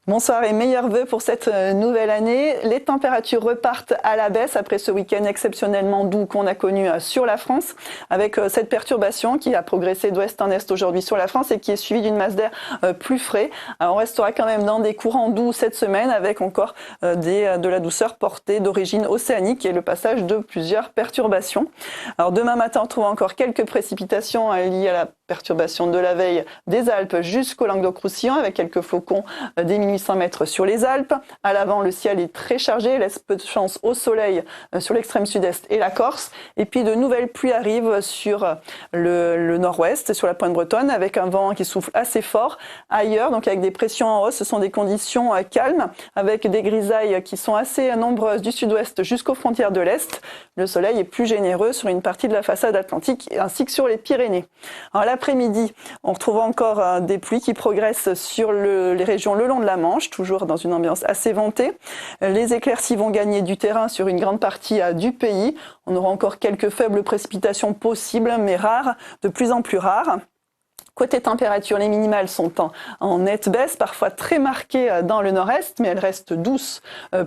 Bonsoir et meilleurs vœux pour cette nouvelle année. Les températures repartent à la baisse après ce week-end exceptionnellement doux qu'on a connu sur la France, avec cette perturbation qui a progressé d'ouest en est aujourd'hui sur la France et qui est suivie d'une masse d'air plus frais. Alors on restera quand même dans des courants doux cette semaine avec encore de la douceur portée d'origine océanique et le passage de plusieurs perturbations. Alors demain matin, on trouve encore quelques précipitations liées à la perturbation de la veille des Alpes jusqu'au Languedoc-Roussillon avec quelques flocons des 1800 mètres sur les Alpes. À l'avant, le ciel est très chargé, laisse peu de chance au soleil sur l'extrême sud-est et la Corse. Et puis de nouvelles pluies arrivent sur le nord-ouest, sur la pointe bretonne, avec un vent qui souffle assez fort. Ailleurs, donc avec des pressions en hausse, ce sont des conditions calmes, avec des grisailles qui sont assez nombreuses du sud-ouest jusqu'aux frontières de l'est. Le soleil est plus généreux sur une partie de la façade atlantique ainsi que sur les Pyrénées. Alors l'après-midi, on retrouve encore des pluies qui progressent sur les régions le long de la Manche, toujours dans une ambiance assez ventée. Les éclaircies vont gagner du terrain sur une grande partie du pays. On aura encore quelques faibles précipitations possibles, mais rares, de plus en plus rares. Côté température, les minimales sont en nette baisse, parfois très marquées dans le nord-est, mais elles restent douces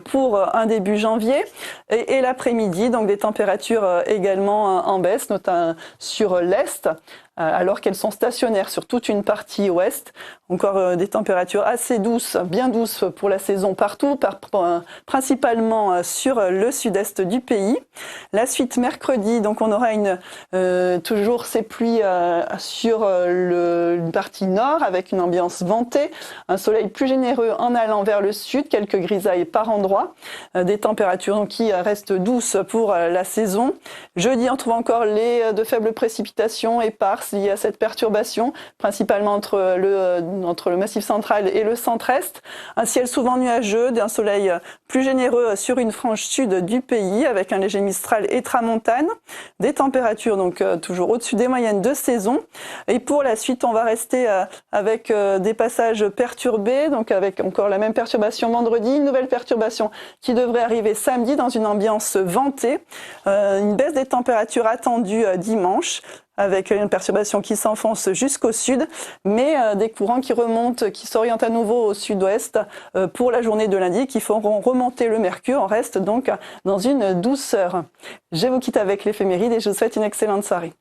pour un début janvier. Et l'après-midi, donc des températures également en baisse, notamment sur l'est, alors qu'elles sont stationnaires sur toute une partie ouest. Encore des températures assez douces, bien douces pour la saison partout, principalement sur le sud-est du pays. La suite mercredi, donc on aura toujours ces pluies sur une partie nord avec une ambiance ventée, un soleil plus généreux en allant vers le sud, quelques grisailles par endroit, des températures donc, qui restent douces pour la saison. Jeudi, on trouve encore de faibles précipitations éparses liées à cette perturbation, principalement entre le massif central et le centre-est. Un ciel souvent nuageux, un soleil plus généreux sur une frange sud du pays, avec un léger mistral et tramontane. Des températures donc toujours au-dessus des moyennes de saison. Et pour la suite, on va rester avec des passages perturbés, donc avec encore la même perturbation vendredi, une nouvelle perturbation qui devrait arriver samedi dans une ambiance ventée. Une baisse des températures attendue dimanche, avec une perturbation qui s'enfonce jusqu'au sud, mais des courants qui remontent, qui s'orientent à nouveau au sud-ouest pour la journée de lundi, qui feront remonter le mercure. On reste donc dans une douceur. Je vous quitte avec l'éphéméride et je vous souhaite une excellente soirée.